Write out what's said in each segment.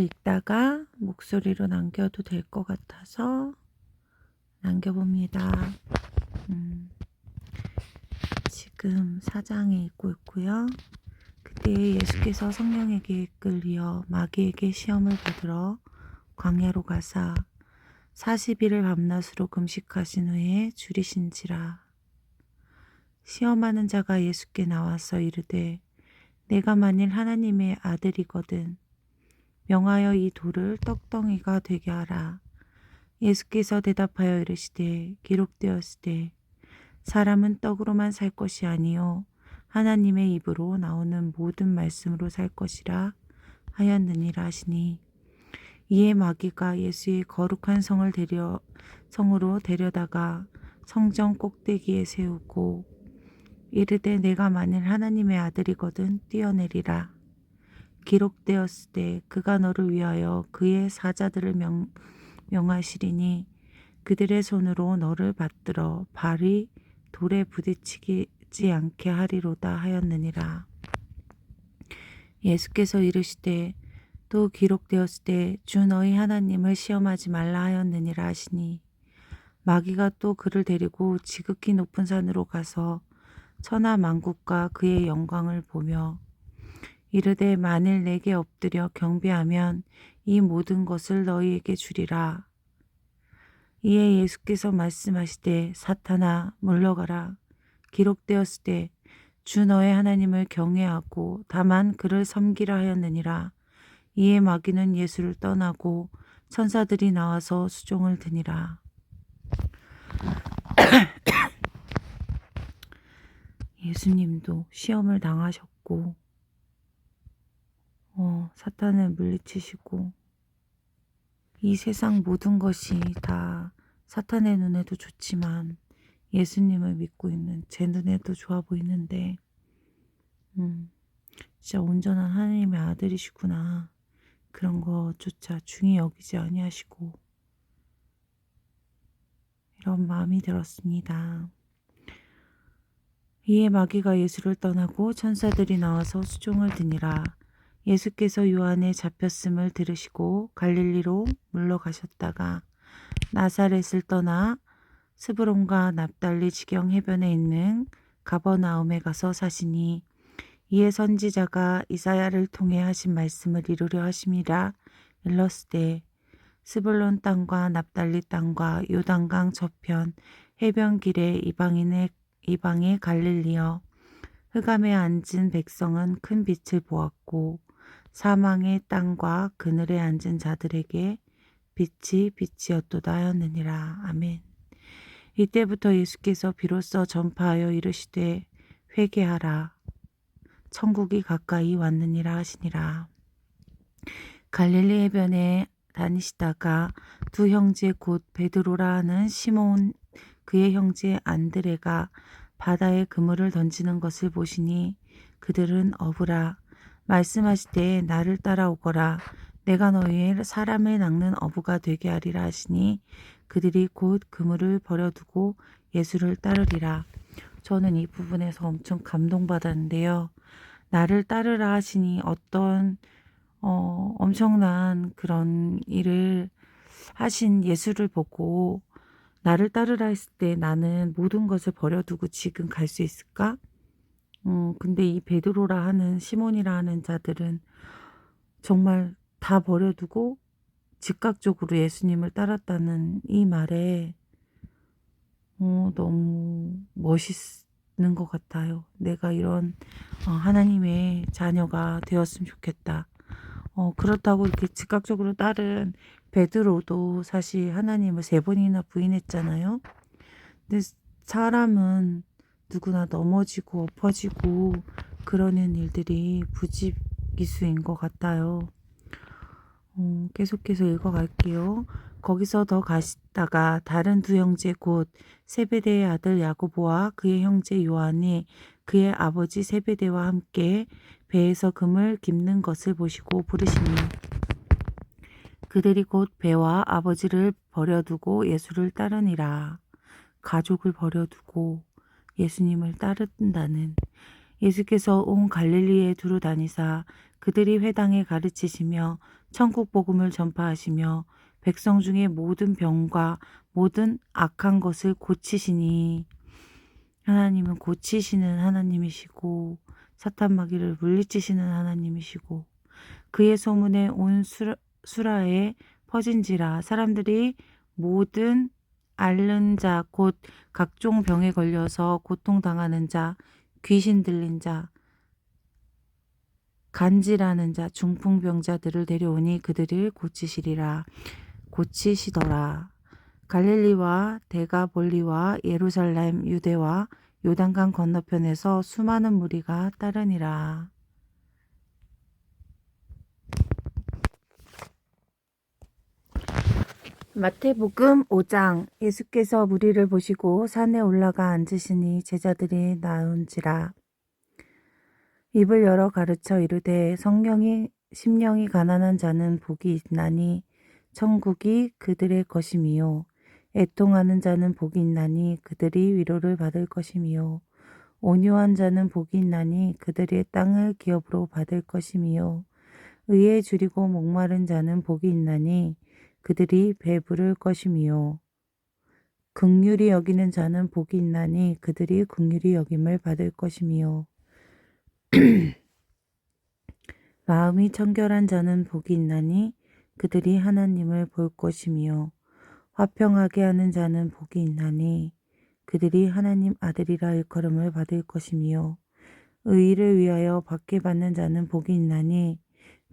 읽다가 목소리로 남겨도 될 것 같아서 남겨봅니다. 지금 4장에 읽고 있고요. 그때 예수께서 성령에게 이끌려 마귀에게 시험을 받으러 광야로 가사 40일을 밤낮으로 금식하신 후에 줄이신지라. 시험하는 자가 예수께 나와서 이르되 내가 만일 하나님의 아들이거든 명하여 이 돌을 떡덩이가 되게 하라. 예수께서 대답하여 이르시되 기록되었으되 사람은 떡으로만 살 것이 아니요 하나님의 입으로 나오는 모든 말씀으로 살 것이라 하였느니라 하시니, 이에 마귀가 예수의 거룩한 성으로 데려다가 성전 꼭대기에 세우고 이르되 내가 만일 하나님의 아들이거든 뛰어내리라. 기록되었으되 그가 너를 위하여 그의 사자들을 명하시리니 그들의 손으로 너를 받들어 발이 돌에 부딪히지 않게 하리로다 하였느니라. 예수께서 이르시되 또 기록되었으되 주 너희 하나님을 시험하지 말라 하였느니라 하시니, 마귀가 또 그를 데리고 지극히 높은 산으로 가서 천하 만국과 그의 영광을 보며 이르되 만일 내게 엎드려 경배하면 이 모든 것을 너희에게 주리라. 이에 예수께서 말씀하시되 사탄아 물러가라. 기록되었으되 주 너의 하나님을 경외하고 다만 그를 섬기라 하였느니라. 이에 마귀는 예수를 떠나고 천사들이 나와서 수종을 드니라. 예수님도 시험을 당하셨고 사탄을 물리치시고 이 세상 모든 것이 다 사탄의 눈에도 좋지만 예수님을 믿고 있는 제 눈에도 좋아 보이는데 진짜 온전한 하나님의 아들이시구나, 그런 것조차 중히 여기지 아니하시고 이런 마음이 들었습니다. 이에 마귀가 예수를 떠나고 천사들이 나와서 수종을 드니라. 예수께서 요한의 잡혔음을 들으시고 갈릴리로 물러가셨다가 나사렛을 떠나 스브론과 납달리 지경 해변에 있는 가버나움에 가서 사시니, 이에 선지자가 이사야를 통해 하신 말씀을 이루려 하심이라. 일러스되 스불론 땅과 납달리 땅과 요단강 저편 해변 길에 이방의 갈릴리여, 흑암에 앉은 백성은 큰 빛을 보았고 사망의 땅과 그늘에 앉은 자들에게 빛이 빛이었도다 하였느니라. 아멘. 이때부터 예수께서 비로소 전파하여 이르시되 회개하라, 천국이 가까이 왔느니라 하시니라. 갈릴리 해변에 다니시다가 두 형제 곧 베드로라 하는 시몬 그의 형제 안드레가 바다에 그물을 던지는 것을 보시니 그들은 어부라. 말씀하시되 나를 따라오거라. 내가 너희의 사람을 낚는 어부가 되게 하리라 하시니 그들이 곧 그물을 버려두고 예수를 따르리라. 저는 이 부분에서 엄청 감동받았는데요. 나를 따르라 하시니 어떤 엄청난 그런 일을 하신 예수를 보고 나를 따르라 했을 때 나는 모든 것을 버려두고 지금 갈 수 있을까? 근데 이 베드로라 하는 시몬이라 하는 자들은 정말 다 버려두고 즉각적으로 예수님을 따랐다는 이 말에 너무 멋있는 것 같아요. 내가 이런 하나님의 자녀가 되었으면 좋겠다. 그렇다고 이렇게 즉각적으로 따른 베드로도 사실 하나님을 3번이나 부인했잖아요. 근데 사람은 누구나 넘어지고 엎어지고 그러는 일들이 부지기수인 것 같아요. 계속해서 읽어갈게요. 거기서 더 가시다가 다른 두 형제 곧 세베대의 아들 야고보와 그의 형제 요한이 그의 아버지 세베대와 함께 배에서 금을 깁는 것을 보시고 부르시니, 그들이 곧 배와 아버지를 버려두고 예수를 따르니라. 가족을 버려두고 예수님을 따른다는 예수께서 온 갈릴리에 두루 다니사 그들이 회당에 가르치시며 천국 복음을 전파하시며 백성 중에 모든 병과 모든 악한 것을 고치시니. 하나님은 고치시는 하나님이시고 사탄 마귀를 물리치시는 하나님이시고 그의 소문에 온 수라에 퍼진지라. 사람들이 모든 앓는 자 곧 각종 병에 걸려서 고통당하는 자, 귀신 들린 자, 간질하는 자, 중풍병자들을 데려오니 그들을 고치시더라. 갈릴리와 데가볼리와 예루살렘, 유대와 요단강 건너편에서 수많은 무리가 따르니라. 마태복음 5장. 예수께서 무리를 보시고 산에 올라가 앉으시니 제자들이 나온지라. 입을 열어 가르쳐 이르되 심령이 가난한 자는 복이 있나니 천국이 그들의 것임이요. 애통하는 자는 복이 있나니 그들이 위로를 받을 것임이요. 온유한 자는 복이 있나니 그들의 땅을 기업으로 받을 것임이요. 의에 줄이고 목마른 자는 복이 있나니 그들이 배부를 것임이요. 긍휼히 여기는 자는 복이 있나니 그들이 긍휼히 여김을 받을 것임이요. 마음이 청결한 자는 복이 있나니 그들이 하나님을 볼 것이며 화평하게 하는 자는 복이 있나니 그들이 하나님 아들이라 일컬음을 받을 것이며 의를 위하여 박해받는 자는 복이 있나니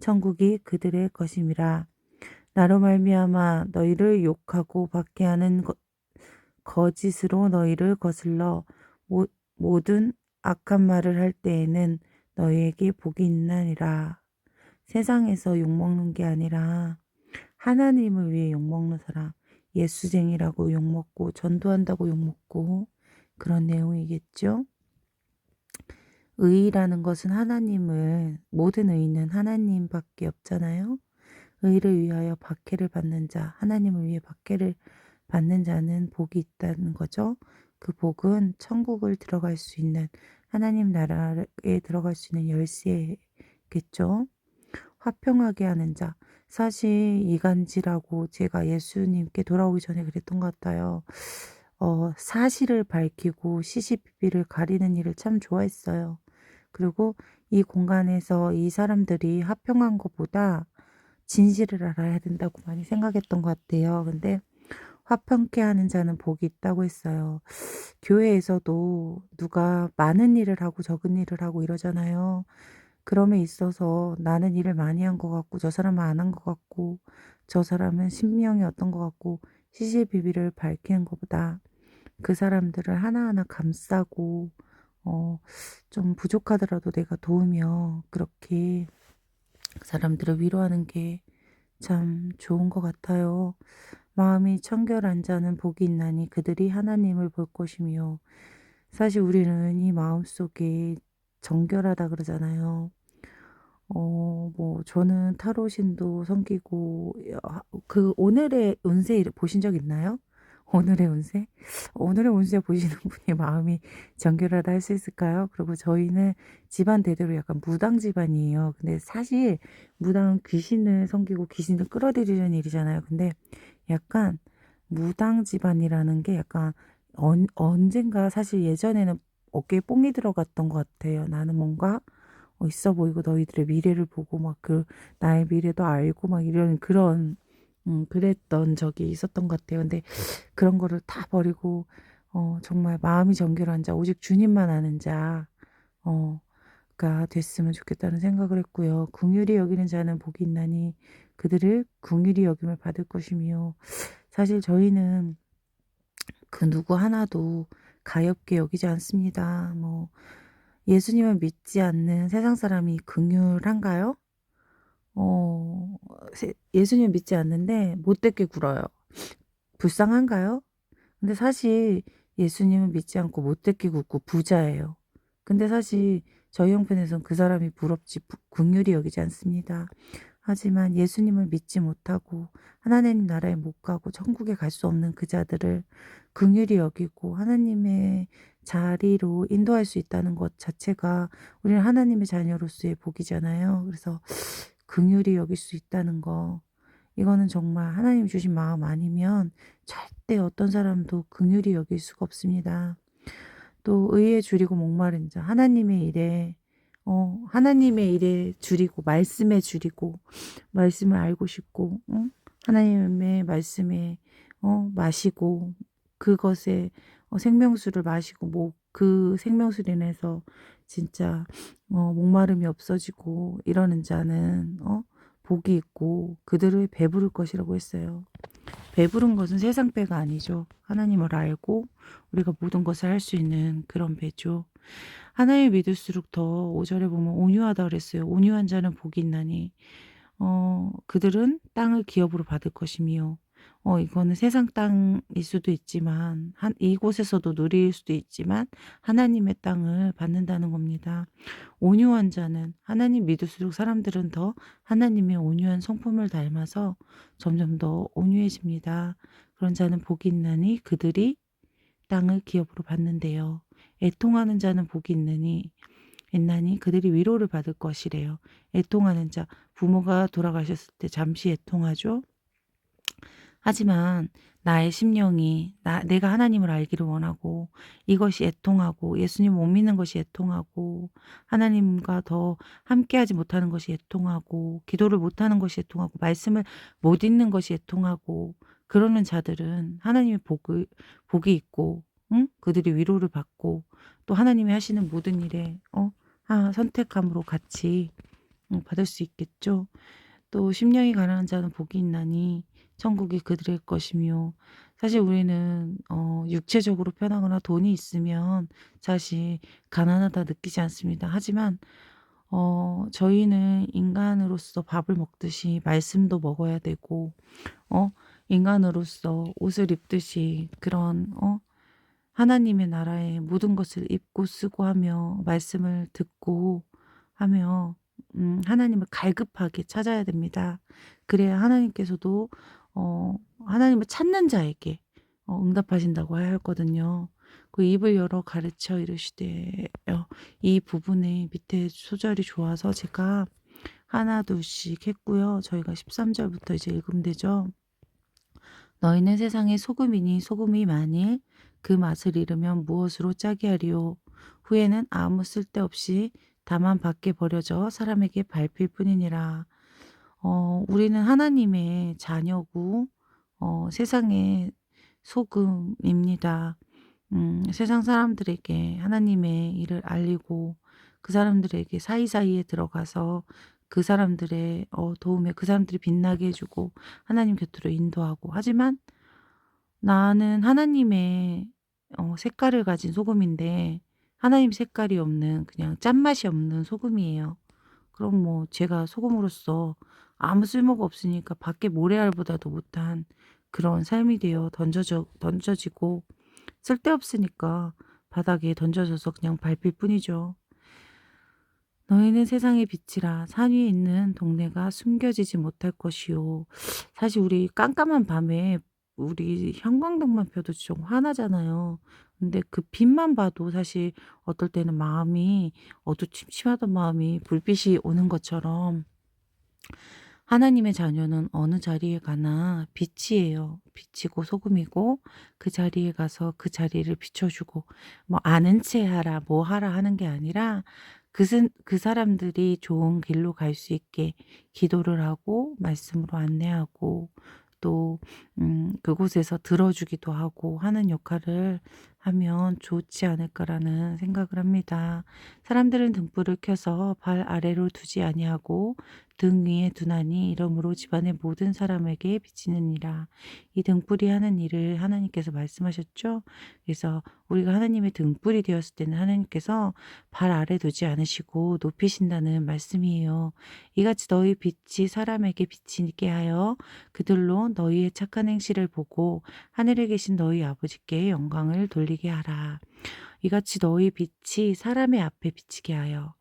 천국이 그들의 것임이라. 나로 말미암아 너희를 욕하고 박해하는 거짓으로 너희를 거슬러 모든 악한 말을 할 때에는 너희에게 복이 있나니라. 세상에서 욕먹는 게 아니라 하나님을 위해 욕먹는 사람, 예수쟁이라고 욕먹고 전도한다고 욕먹고 그런 내용이겠죠. 의라는 것은 모든 의는 하나님밖에 없잖아요. 의를 위하여 박해를 받는 자, 하나님을 위해 박해를 받는 자는 복이 있다는 거죠. 그 복은 천국을 들어갈 수 있는, 하나님 나라에 들어갈 수 있는 열쇠겠죠. 화평하게 하는 자. 사실 이간질하고 제가 예수님께 돌아오기 전에 그랬던 것 같아요. 사실을 밝히고 시시비비를 가리는 일을 참 좋아했어요. 그리고 이 공간에서 이 사람들이 화평한 것보다 진실을 알아야 된다고 많이 생각했던 것 같아요. 근데 화평케 하는 자는 복이 있다고 했어요. 교회에서도 누가 많은 일을 하고 적은 일을 하고 이러잖아요. 그럼에 있어서 나는 일을 많이 한 것 같고 저 사람은 안 한 것 같고 저 사람은 신명이 어떤 것 같고 시시비비를 밝히는 것보다 그 사람들을 하나하나 감싸고 좀 부족하더라도 내가 도우며 그렇게 그 사람들을 위로하는 게 참 좋은 것 같아요. 마음이 청결한 자는 복이 있나니 그들이 하나님을 볼 것이며. 사실 우리는 이 마음속에 정결하다 그러잖아요. 저는 타로신도 섬기고, 그 오늘의 운세 보신 적 있나요? 오늘의 운세? 오늘의 운세 보시는 분이 마음이 정결하다 할 수 있을까요? 그리고 저희는 집안 대대로 약간 무당 집안이에요. 근데 사실 무당은 귀신을 섬기고 귀신을 끌어들이는 일이잖아요. 근데 약간 무당 집안이라는 게 약간 언젠가 사실 예전에는 어깨에 뽕이 들어갔던 것 같아요. 나는 뭔가 있어 보이고 너희들의 미래를 보고 막 나의 미래도 알고 막 이런 그런 그랬던 적이 있었던 것 같아요. 근데 그런 거를 다 버리고 정말 마음이 정결한 자, 오직 주님만 아는 자, 가 됐으면 좋겠다는 생각을 했고요. 긍휼히 여기는 자는 복이 있나니 그들을 긍휼히 여김을 받을 것이며. 사실 저희는 그 누구 하나도 가엾게 여기지 않습니다. 예수님을 믿지 않는 세상 사람이 긍휼한가요? 예수님 믿지 않는데 못되게 굴어요. 불쌍한가요? 근데 사실 예수님은 믿지 않고 못되게 굴고 부자예요. 근데 사실 저희 형편에선 그 사람이 부럽지 긍휼히 여기지 않습니다. 하지만 예수님을 믿지 못하고 하나님 나라에 못 가고 천국에 갈 수 없는 그 자들을 긍휼히 여기고 하나님의 자리로 인도할 수 있다는 것 자체가 우리는 하나님의 자녀로서의 복이잖아요. 그래서 긍휼히 여길 수 있다는 거, 이거는 정말 하나님 주신 마음 아니면 절대 어떤 사람도 긍휼히 여길 수가 없습니다. 또 의에 줄이고 목마른 자, 하나님의 일에 줄이고 말씀에 줄이고 말씀을 알고 싶고, 하나님의 말씀에 마시고 그것에 생명수를 마시고 뭐 그 생명수로 인해서 진짜 목마름이 없어지고 이러는 자는 복이 있고 그들을 배부를 것이라고 했어요. 배부른 것은 세상 배가 아니죠. 하나님을 알고 우리가 모든 것을 할 수 있는 그런 배죠. 하나님을 믿을수록 더 5절에 보면 온유하다 그랬어요. 온유한 자는 복이 있나니 그들은 땅을 기업으로 받을 것이며, 이거는 세상 땅일 수도 있지만 이곳에서도 누릴 수도 있지만 하나님의 땅을 받는다는 겁니다. 온유한 자는, 하나님 믿을수록 사람들은 더 하나님의 온유한 성품을 닮아서 점점 더 온유해집니다. 그런 자는 복이 있나니 그들이 땅을 기업으로 받는데요. 애통하는 자는 복이 있나니 그들이 위로를 받을 것이래요. 애통하는 자, 부모가 돌아가셨을 때 잠시 애통하죠. 하지만 나의 심령이 내가 하나님을 알기를 원하고 이것이 애통하고 예수님 못 믿는 것이 애통하고 하나님과 더 함께하지 못하는 것이 애통하고 기도를 못하는 것이 애통하고 말씀을 못 읽는 것이 애통하고 그러는 자들은 하나님의 복이 있고, 그들이 위로를 받고 또 하나님이 하시는 모든 일에 선택함으로 같이 받을 수 있겠죠. 또 심령이 가난한 자는 복이 있나니 천국이 그들의 것이며, 사실 우리는 육체적으로 편하거나 돈이 있으면 사실 가난하다 느끼지 않습니다. 하지만 저희는 인간으로서 밥을 먹듯이 말씀도 먹어야 되고 인간으로서 옷을 입듯이 그런 하나님의 나라의 모든 것을 입고 쓰고 하며 말씀을 듣고 하며 하나님을 갈급하게 찾아야 됩니다. 그래야 하나님께서도 하나님을 찾는 자에게 응답하신다고 하였거든요. 그 입을 열어 가르쳐 이르시되, 이 부분에 밑에 소절이 좋아서 제가 하나 둘씩 했고요. 저희가 13절부터 이제 읽으면 되죠. 너희는 세상의 소금이니 소금이 만일 그 맛을 잃으면 무엇으로 짜게 하리요. 후에는 아무 쓸데없이 다만 밖에 버려져 사람에게 밟힐 뿐이니라. 우리는 하나님의 자녀고 세상의 소금입니다. 세상 사람들에게 하나님의 일을 알리고 그 사람들에게 사이사이에 들어가서 그 사람들의 도움에 그 사람들이 빛나게 해주고 하나님 곁으로 인도하고, 하지만 나는 하나님의 색깔을 가진 소금인데 하나님 색깔이 없는 그냥 짠맛이 없는 소금이에요. 그럼 뭐 제가 소금으로서 아무 쓸모가 없으니까 밖에 모래알보다도 못한 그런 삶이 되어 던져지고 쓸데없으니까 바닥에 던져져서 그냥 밟힐 뿐이죠. 너희는 세상의 빛이라 산 위에 있는 동네가 숨겨지지 못할 것이요. 사실 우리 깜깜한 밤에 우리 형광등만 펴도 좀 화나잖아요. 근데 그 빛만 봐도 사실 어떨 때는 마음이 어두침침하던 마음이 불빛이 오는 것처럼 하나님의 자녀는 어느 자리에 가나 빛이에요. 빛이고 소금이고 그 자리에 가서 그 자리를 비춰주고 뭐 아는 체 하라 뭐 하라 하는 게 아니라 그 사람들이 좋은 길로 갈 수 있게 기도를 하고 말씀으로 안내하고 또 그곳에서 들어주기도 하고 하는 역할을 하면 좋지 않을까라는 생각을 합니다. 사람들은 등불을 켜서 발 아래로 두지 아니하고 등 위에 두나니 이러므로 집안의 모든 사람에게 비치느니라. 이 등불이 하는 일을 하나님께서 말씀하셨죠. 그래서 우리가 하나님의 등불이 되었을 때는 하나님께서 발 아래 두지 않으시고 높이신다는 말씀이에요. 이같이 너희 빛이 사람에게 비치게 하여 그들로 너희의 착한 행실을 보고 하늘에 계신 너희 아버지께 영광을 돌리게 하라. 이같이 너희 빛이 사람의 앞에 비치게 하여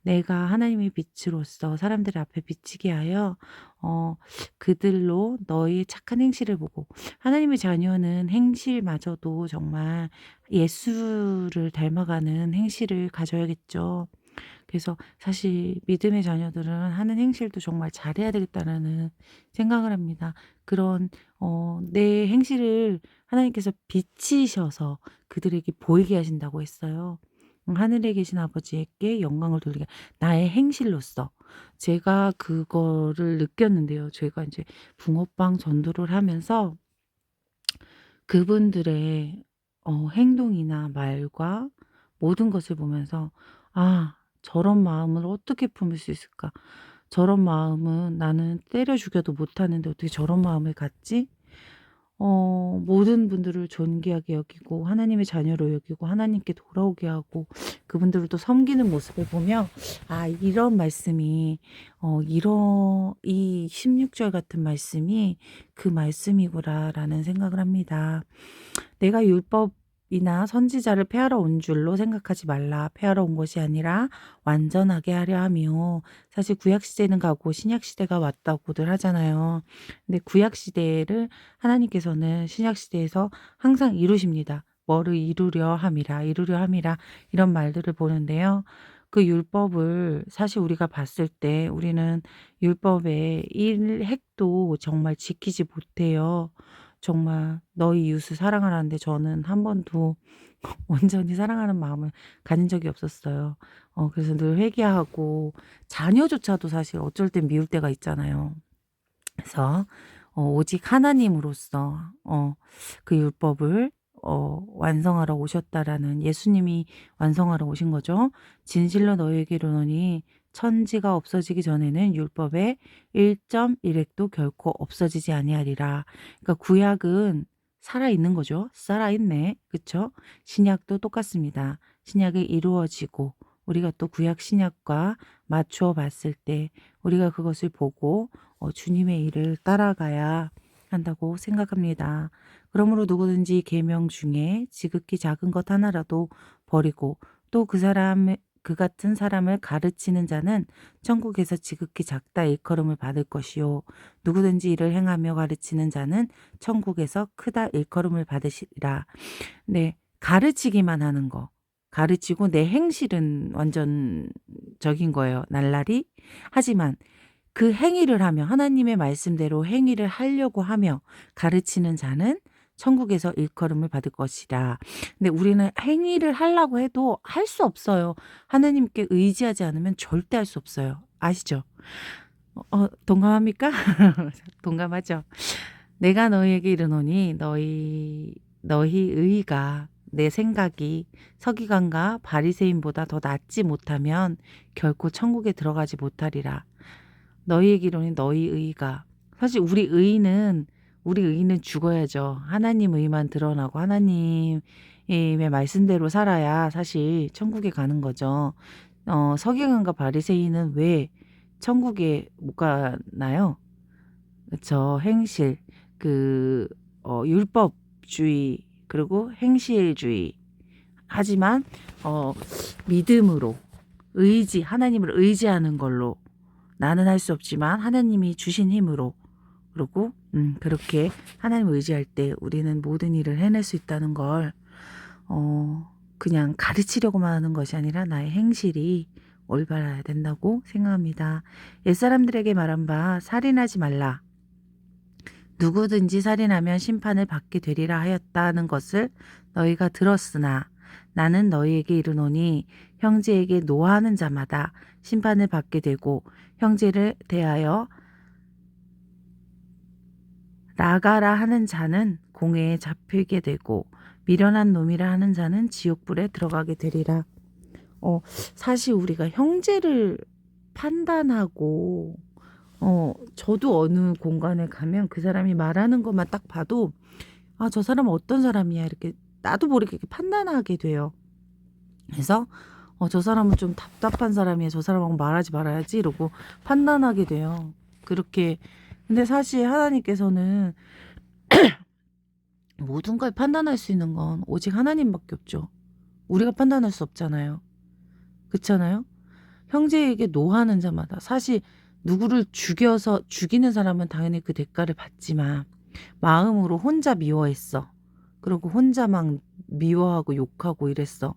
내가 하나님의 빛으로서 사람들 앞에 비치게 하여 그들로 너희의 착한 행실을 보고 하나님의 자녀는 행실마저도 정말 예수를 닮아가는 행실을 가져야겠죠. 그래서 사실 믿음의 자녀들은 하는 행실도 정말 잘해야 되겠다라는 생각을 합니다. 그런 내 행실을 하나님께서 비치셔서 그들에게 보이게 하신다고 했어요. 하늘에 계신 아버지께 영광을 돌리게 나의 행실로서 제가 그거를 느꼈는데요. 제가 이제 붕어빵 전도를 하면서 그분들의 행동이나 말과 모든 것을 보면서 '아 저런 마음을 어떻게 품을 수 있을까? 저런 마음은 나는 때려 죽여도 못하는데 어떻게 저런 마음을 갖지?' 모든 분들을 존귀하게 여기고 하나님의 자녀로 여기고 하나님께 돌아오게 하고 그분들을 또 섬기는 모습을 보며 '아 이런 말씀이 이런 이 16절 같은 말씀이 그 말씀이구나.'라는 생각을 합니다. 내가 율법이나 선지자를 폐하러 온 줄로 생각하지 말라. 폐하러 온 것이 아니라 완전하게 하려 하며 사실 구약 시대는 가고 신약 시대가 왔다고들 하잖아요. 근데 구약 시대를 하나님께서는 신약 시대에서 항상 이루십니다. 뭐를 이루려 함이라 이루려 함이라 이런 말들을 보는데요. 그 율법을 사실 우리가 봤을 때 우리는 율법의 1획도 정말 지키지 못해요. 정말 너희 이웃을 사랑하라는데 저는 한 번도 온전히 사랑하는 마음을 가진 적이 없었어요. 그래서 늘 회개하고 자녀조차도 사실 어쩔 땐 미울 때가 있잖아요. 그래서 오직 하나님으로서 그 율법을 완성하러 오셨다라는 예수님이 완성하러 오신 거죠. 진실로 너희에게 이르노니 천지가 없어지기 전에는 율법의 1.1획도 결코 없어지지 아니하리라. 그러니까 구약은 살아있는 거죠. 살아있네. 그쵸? 신약도 똑같습니다. 신약이 이루어지고 우리가 또 구약 신약과 맞추어 봤을 때 우리가 그것을 보고 주님의 일을 따라가야 한다고 생각합니다. 그러므로 누구든지 계명 중에 지극히 작은 것 하나라도 버리고 또 그 같은 사람을 가르치는 자는 천국에서 지극히 작다 일컬음을 받을 것이요 누구든지 이를 행하며 가르치는 자는 천국에서 크다 일컬음을 받으시리라. 네, 가르치기만 하는 거. 가르치고 내 행실은 완전적인 거예요. 날라리. 하지만 그 행위를 하며 하나님의 말씀대로 행위를 하려고 하며 가르치는 자는 천국에서 일컬음을 받을 것이라. 근데 우리는 행위를 하려고 해도 할 수 없어요. 하나님께 의지하지 않으면 절대 할 수 없어요. 아시죠? 동감합니까? 동감하죠. 내가 너희에게 이르노니 너희 의가 내 생각이 서기관과 바리새인보다 더 낫지 못하면 결코 천국에 들어가지 못하리라. 너희에게 이르노니 너희 의가 사실 우리 의는 죽어야죠. 하나님 의만 드러나고 하나님의 말씀대로 살아야 사실 천국에 가는 거죠. 서기관과 바리새인은 왜 천국에 못 가나요? 그쵸. 행실, 그, 율법주의, 그리고 행실주의. 하지만, 믿음으로, 하나님을 의지하는 걸로 나는 할 수 없지만 하나님이 주신 힘으로 그리고 그렇게 하나님을 의지할 때 우리는 모든 일을 해낼 수 있다는 걸 그냥 가르치려고만 하는 것이 아니라 나의 행실이 올바라야 된다고 생각합니다. 옛사람들에게 말한 바 살인하지 말라. 누구든지 살인하면 심판을 받게 되리라 하였다는 것을 너희가 들었으나 나는 너희에게 이르노니 형제에게 노하는 자마다 심판을 받게 되고 형제를 대하여 나가라 하는 자는 공회에 잡히게 되고 미련한 놈이라 하는 자는 지옥불에 들어가게 되리라. 사실 우리가 형제를 판단하고 저도 어느 공간에 가면 그 사람이 말하는 것만 딱 봐도 아, 저 사람은 어떤 사람이야 이렇게 나도 모르게 이렇게 판단하게 돼요. 그래서 저 사람은 좀 답답한 사람이야. 저 사람하고 말하지 말아야지 이러고 판단하게 돼요. 그렇게 근데 사실 하나님께서는 모든 걸 판단할 수 있는 건 오직 하나님밖에 없죠. 우리가 판단할 수 없잖아요. 그렇잖아요. 형제에게 노하는 자마다 사실 누구를 죽이는 사람은 당연히 그 대가를 받지만 마음으로 혼자 미워했어. 그리고 혼자 막 미워하고 욕하고 이랬어.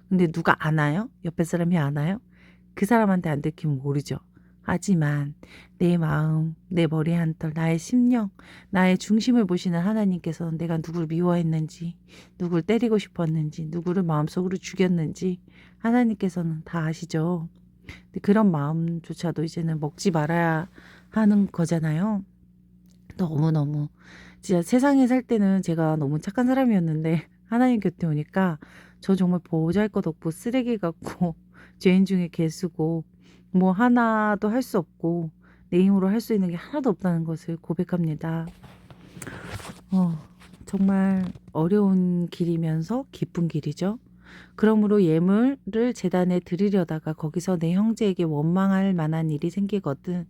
근데 누가 아나요? 옆에 사람이 아나요? 그 사람한테 안 들키면 모르죠. 하지만 내 마음, 내 머리 한털, 나의 심령, 나의 중심을 보시는 하나님께서는 내가 누구를 미워했는지, 누구를 때리고 싶었는지, 누구를 마음속으로 죽였는지 하나님께서는 다 아시죠. 근데 그런 마음조차도 이제는 먹지 말아야 하는 거잖아요. 너무너무 진짜 세상에 살 때는 제가 너무 착한 사람이었는데 하나님 곁에 오니까 저 정말 보잘것없고 쓰레기 같고 죄인 중에 개수고 뭐 하나도 할 수 없고 내 힘으로 할 수 있는 게 하나도 없다는 것을 고백합니다. 어, 정말 어려운 길이면서 기쁜 길이죠. 그러므로 예물을 제단에 드리려다가 거기서 내 형제에게 원망할 만한 일이 생각나거든.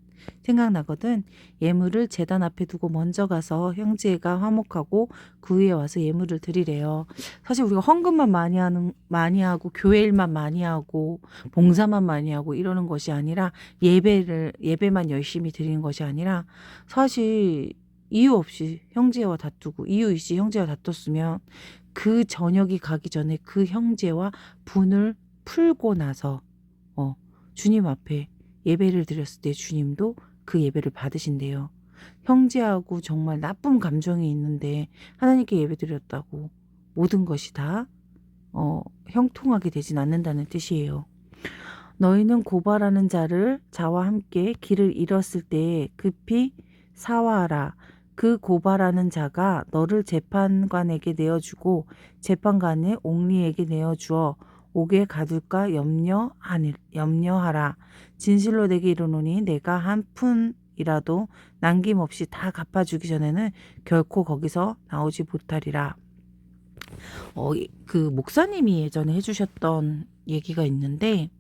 예물을 제단 앞에 두고 먼저 가서 형제가 화목하고 그 위에 와서 예물을 드리래요. 사실 우리가 헌금만 많이 하고 교회 일만 많이 하고 봉사만 많이 하고 이러는 것이 아니라 예배만 열심히 드리는 것이 아니라 사실 이유 없이 형제와 다투고 이유 있이 형제와 다퉜으면 그 저녁이 가기 전에 그 형제와 분을 풀고 나서 주님 앞에 예배를 드렸을 때 주님도 그 예배를 받으신대요. 형제하고 정말 나쁜 감정이 있는데 하나님께 예배 드렸다고 모든 것이 다 형통하게 되진 않는다는 뜻이에요. 너희는 고발하는 자와 함께 길을 잃었을 때 급히 사화하라. 그 고발하는 자가 너를 재판관에게 내어주고 재판관의 옥리에게 내어주어 옥에 가둘까 염려하라. 진실로 내게 이르노니 내가 한 푼이라도 남김없이 다 갚아주기 전에는 결코 거기서 나오지 못하리라. 그 목사님이 예전에 해주셨던 얘기가 있는데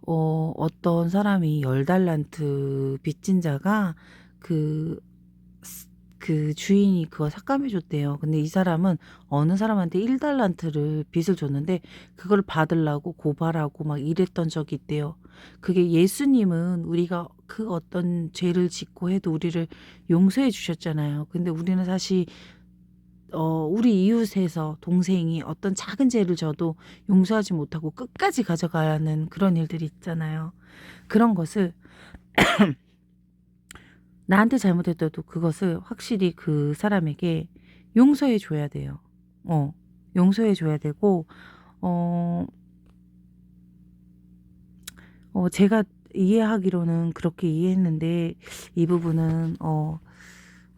어떤 사람이 10달란트 빚진 자가 그 주인이 그거 삭감해 줬대요. 근데 이 사람은 어느 사람한테 1달란트를 빚을 줬는데 그걸 받으려고 고발하고 막 이랬던 적이 있대요. 그게 예수님은 우리가 그 어떤 죄를 짓고 해도 우리를 용서해 주셨잖아요. 근데 우리는 사실 우리 이웃에서 동생이 어떤 작은 죄를 져도 용서하지 못하고 끝까지 가져가야 하는 그런 일들이 있잖아요. 그런 것을 나한테 잘못했더라도 그것을 확실히 그 사람에게 용서해 줘야 돼요. 용서해 줘야 되고 어, 제가 이해하기로는 그렇게 이해했는데 이 부분은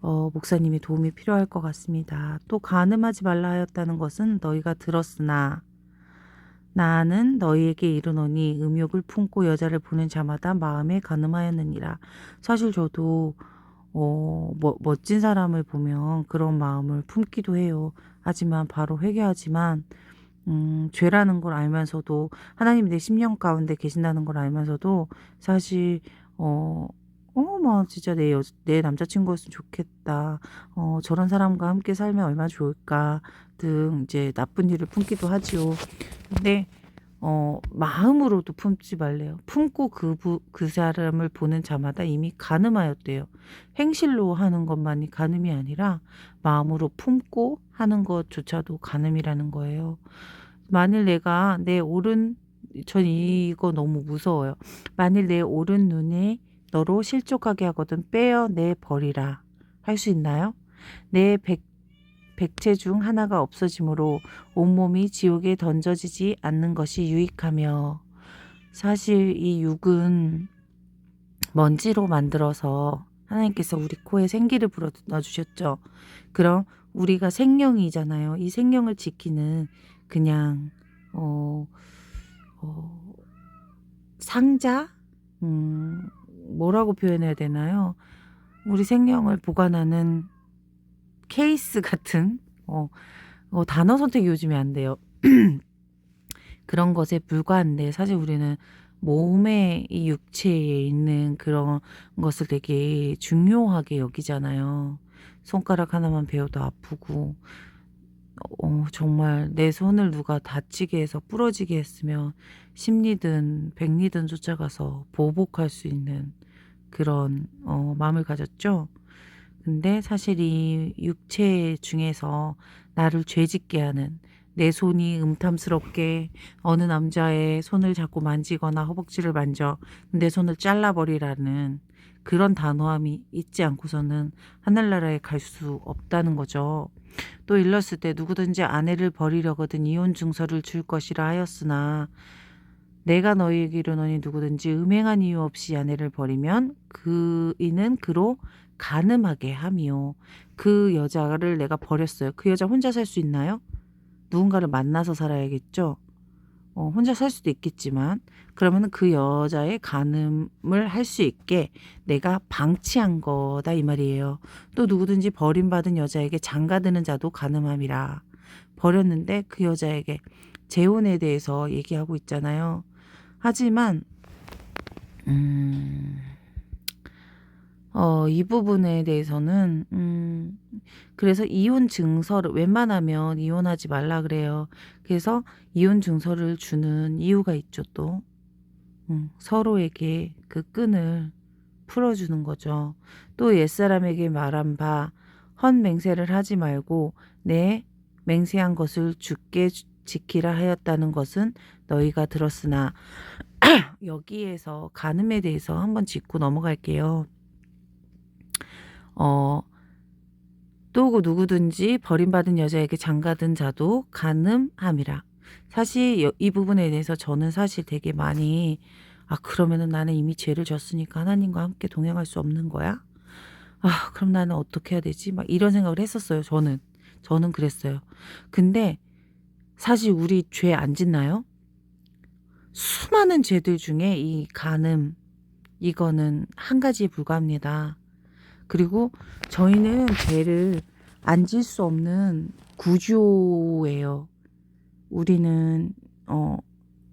목사님의 도움이 필요할 것 같습니다. 또 간음하지 말라 하였다는 것은 너희가 들었으나 나는 너희에게 이르노니 음욕을 품고 여자를 보는 자마다 마음에 간음하였느니라. 사실 저도 멋진 사람을 보면 그런 마음을 품기도 해요. 하지만 바로 회개하지만 죄라는 걸 알면서도 하나님이 내 심령 가운데 계신다는 걸 알면서도 사실 막 진짜 내 남자친구였으면 좋겠다. 저런 사람과 함께 살면 얼마나 좋을까 등 이제 나쁜 일을 품기도 하지요. 근데 마음으로도 품지 말래요. 품고 그 사람을 보는 자마다 이미 간음하였대요. 행실로 하는 것만이 간음이 아니라 마음으로 품고 하는 것조차도 간음이라는 거예요. 만일 전 이거 너무 무서워요. 만일 내 오른 눈에 너로 실족하게 하거든 빼어내 버리라. 할 수 있나요? 내 백체 중 하나가 없어지므로 온몸이 지옥에 던져지지 않는 것이 유익하며 사실 이 육은 먼지로 만들어서 하나님께서 우리 코에 생기를 불어넣어주셨죠. 그럼 우리가 생명이잖아요. 이 생명을 지키는 그냥 상자? 뭐라고 표현해야 되나요? 우리 생명을 보관하는 케이스 같은 단어 선택이 요즘에 안 돼요. 그런 것에 불과한데 사실 우리는 몸의 이 육체에 있는 그런 것을 되게 중요하게 여기잖아요. 손가락 하나만 베어도 아프고 정말 내 손을 누가 다치게 해서 부러지게 했으면 십리든 백리든 쫓아가서 보복할 수 있는 그런 마음을 가졌죠. 근데 사실 이 육체 중에서 나를 죄짓게 하는, 내 손이 음탐스럽게 어느 남자의 손을 자꾸 만지거나 허벅지를 만져 내 손을 잘라버리라는 그런 단호함이 있지 않고서는 하늘나라에 갈 수 없다는 거죠. 또 일렀을 때 누구든지 아내를 버리려거든 이혼 증서를 줄 것이라 하였으나 내가 너희에게 이르노니 누구든지 음행한 이유 없이 아내를 버리면 그 이는 그로 간음하게 함이요. 그 여자를 내가 버렸어요. 그 여자 혼자 살 수 있나요? 누군가를 만나서 살아야겠죠. 혼자 살 수도 있겠지만 그러면 그 여자의 간음을 할 수 있게 내가 방치한 거다 이 말이에요. 또 누구든지 버림받은 여자에게 장가드는 자도 간음함이라. 버렸는데 그 여자에게 재혼에 대해서 얘기하고 있잖아요. 하지만 이 부분에 대해서는 그래서 이혼 증서를 웬만하면 이혼하지 말라 그래요. 그래서 이혼 증서를 주는 이유가 있죠 또. 서로에게 그 끈을 풀어주는 거죠. 또 옛사람에게 말한 바 헛맹세를 하지 말고 내 맹세한 것을 주께 지키라 하였다는 것은 너희가 들었으나 여기에서 간음에 대해서 한번 짚고 넘어갈게요. 또 누구든지 버림받은 여자에게 장가든 자도 간음함이라. 사실 이 부분에 대해서 저는 사실 되게 많이 그러면은 나는 이미 죄를 졌으니까 하나님과 함께 동행할 수 없는 거야? 그럼 나는 어떻게 해야 되지? 막 이런 생각을 했었어요. 저는 그랬어요. 근데 사실 우리 죄 안 짓나요? 수많은 죄들 중에 이 간음 이거는 한 가지에 불과합니다. 그리고 저희는 죄를 안 질 수 없는 구조예요. 우리는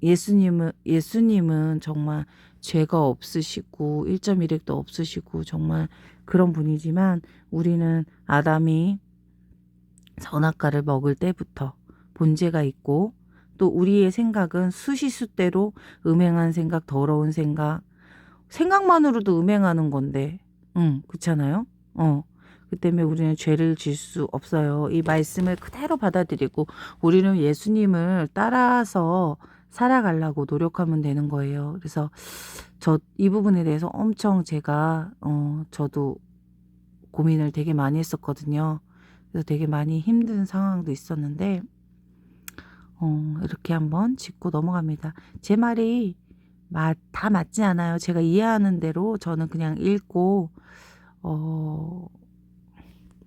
예수님은 정말 죄가 없으시고 1.1핵도 없으시고 정말 그런 분이지만 우리는 아담이 선악과를 먹을 때부터 본죄가 있고 또 우리의 생각은 수시수대로 음행한 생각, 더러운 생각만으로도 음행하는 건데 그렇잖아요. 그 때문에 우리는 죄를 질 수 없어요. 이 말씀을 그대로 받아들이고 우리는 예수님을 따라서 살아가려고 노력하면 되는 거예요. 그래서 이 부분에 대해서 엄청 제가 저도 고민을 되게 많이 했었거든요. 그래서 되게 많이 힘든 상황도 있었는데 이렇게 한번 짚고 넘어갑니다. 제 말이 다 맞지 않아요. 제가 이해하는 대로 저는 그냥 읽고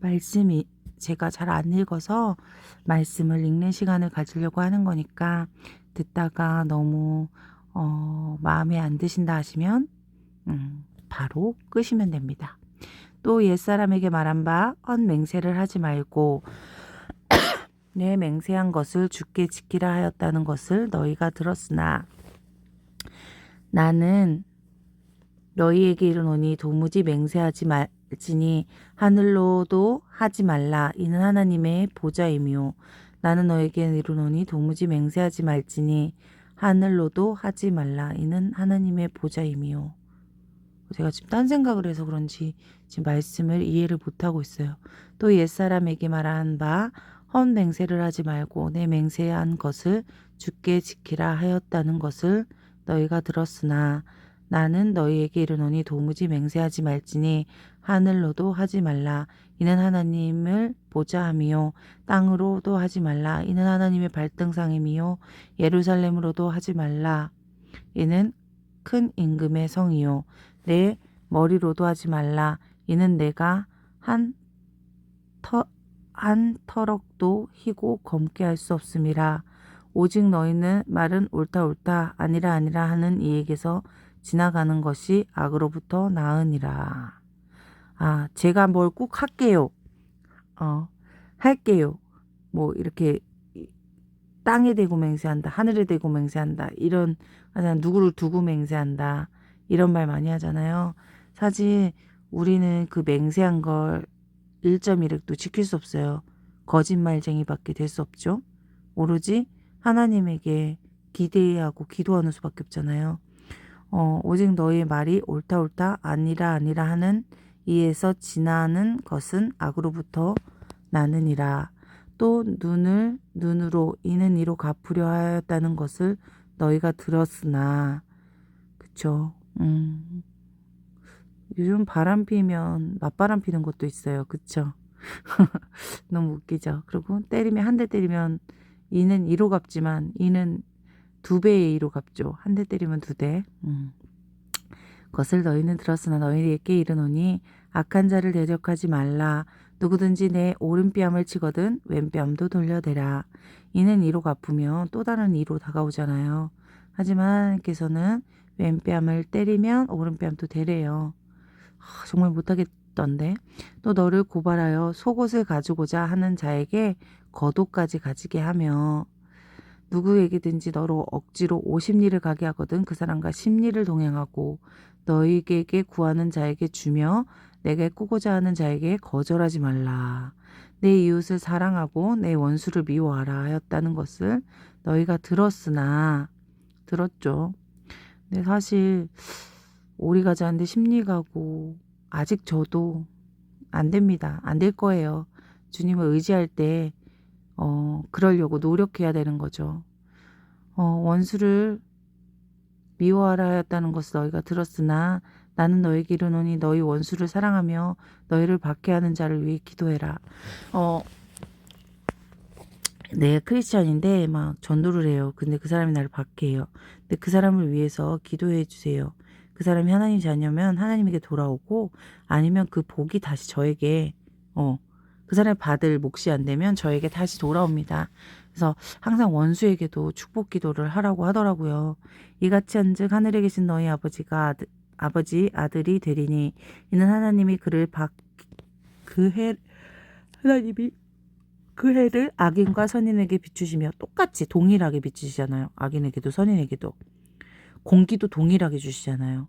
말씀이 제가 잘 안 읽어서 말씀을 읽는 시간을 가지려고 하는 거니까 듣다가 너무 마음에 안 드신다 하시면 바로 끄시면 됩니다. 또 옛사람에게 말한 바 헛맹세를 하지 말고 내 맹세한 것을 주께 지키라 하였다는 것을 너희가 들었으나 나는 너희에게 이르노니 도무지 맹세하지 말지니 하늘로도 하지 말라 이는 하나님의 보좌이며 나는 너에게 이르노니 도무지 맹세하지 말지니 하늘로도 하지 말라 이는 하나님의 보좌이며. 제가 지금 딴 생각을 해서 그런지 지금 말씀을 이해를 못하고 있어요. 또 옛사람에게 말한 바 헛맹세를 하지 말고 내 맹세한 것을 주께 지키라 하였다는 것을 너희가 들었으나 나는 너희에게 이르노니 도무지 맹세하지 말지니 하늘로도 하지 말라 이는 하나님을 보좌함이요 땅으로도 하지 말라 이는 하나님의 발등상임이요 예루살렘으로도 하지 말라 이는 큰 임금의 성이요 내 머리로도 하지 말라 이는 내가 한 터럭도 희고 검게 할 수 없음이라. 오직 너희는 말은 옳다 아니라 하는 이에게서 지나가는 것이 악으로부터 나으니라. 제가 뭘 꼭 할게요. 할게요. 뭐 이렇게 땅에 대고 맹세한다. 하늘에 대고 맹세한다. 이런 누구를 두고 맹세한다. 이런 말 많이 하잖아요. 사실 우리는 그 맹세한 걸 1.1핵도 지킬 수 없어요. 거짓말쟁이밖에 될 수 없죠. 오로지 하나님에게 기대하고 기도하는 수밖에 없잖아요. 오직 너희 말이 옳다 옳다 아니라 아니라 하는 이에서 지나는 것은 악으로부터 나느니라. 또 눈을 눈으로 이는 이로 갚으려 하였다는 것을 너희가 들었으나 그쵸. 요즘 바람 피면 맞바람 피는 것도 있어요. 그쵸. 너무 웃기죠. 그리고 때리면 한 대 때리면 이는 2로 갚지만 이는 2배의 2로 갚죠. 한 대 때리면 2대. 것을 너희는 들었으나 너희에게 이르노니 악한 자를 대적하지 말라. 누구든지 내 오른뺨을 치거든 왼뺨도 돌려대라. 이는 2로 갚으면 또 다른 2로 다가오잖아요. 하지만 하나님께서는 왼뺨을 때리면 오른뺨도 대래요. 정말 못하겠던데. 또 너를 고발하여 속옷을 가지고자 하는 자에게 겉옷까지 가지게 하며 누구에게든지 너로 억지로 50리를 가게 하거든 그 사람과 10리를 동행하고 너희에게 구하는 자에게 주며 내게 꾸고자 하는 자에게 거절하지 말라. 내 이웃을 사랑하고 내 원수를 미워하라 하였다는 것을 너희가 들었죠. 근데 사실 오리 가자는데 10리 가고 아직 저도 안 됩니다. 안 될 거예요. 주님을 의지할 때 그러려고 노력해야 되는 거죠. 원수를 미워하라 하였다는 것을 너희가 들었으나 나는 너에게 이르노니 너희 원수를 사랑하며 너희를 박해하는 자를 위해 기도해라. 내 크리스찬인데 막 전도를 해요. 근데 그 사람이 나를 박해해요. 근데 그 사람을 위해서 기도해 주세요. 그 사람이 하나님 자녀면 하나님에게 돌아오고 아니면 그 복이 다시 저에게 그 사람이 받을 몫이 안 되면 저에게 다시 돌아옵니다. 그래서 항상 원수에게도 축복 기도를 하라고 하더라고요. 이같이 한즉 하늘에 계신 너희 아버지가 아들이 되리니 이는 하나님이 하나님이 그 해를 악인과 선인에게 비추시며 똑같이 동일하게 비추시잖아요. 악인에게도 선인에게도. 공기도 동일하게 주시잖아요.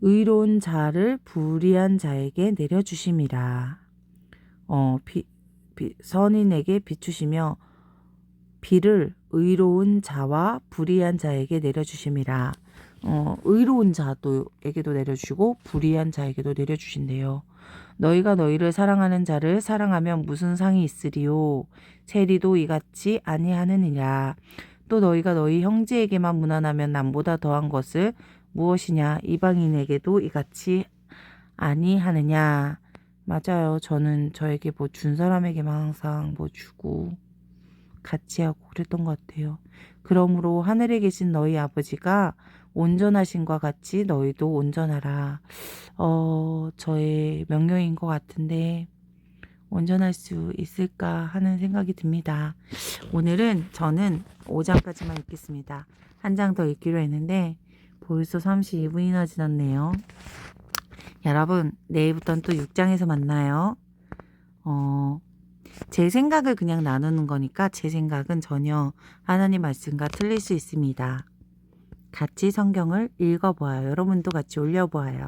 의로운 자를 불의한 자에게 내려주심이라. 선인에게 비추시며 비를 의로운 자와 불의한 자에게 내려주심이라. 의로운 자에게도 내려주시고 불의한 자에게도 내려주신대요. 너희가 너희를 사랑하는 자를 사랑하면 무슨 상이 있으리요. 세리도 이같이 아니하느니라. 또 너희가 너희 형제에게만 무난하면 남보다 더한 것을 무엇이냐. 이방인에게도 이같이 아니하느냐. 맞아요. 저는 저에게 뭐 준 사람에게만 항상 뭐 주고 같이 하고 그랬던 것 같아요. 그러므로 하늘에 계신 너희 아버지가 온전하신과 같이 너희도 온전하라. 저의 명령인 것 같은데 온전할 수 있을까 하는 생각이 듭니다. 오늘은 저는 5장까지만 읽겠습니다. 한 장 더 읽기로 했는데 벌써 32분이나 지났네요. 여러분 내일부터는 또 6장에서 만나요. 제 생각을 그냥 나누는 거니까 제 생각은 전혀 하나님 말씀과 틀릴 수 있습니다. 같이 성경을 읽어보아요. 여러분도 같이 올려보아요.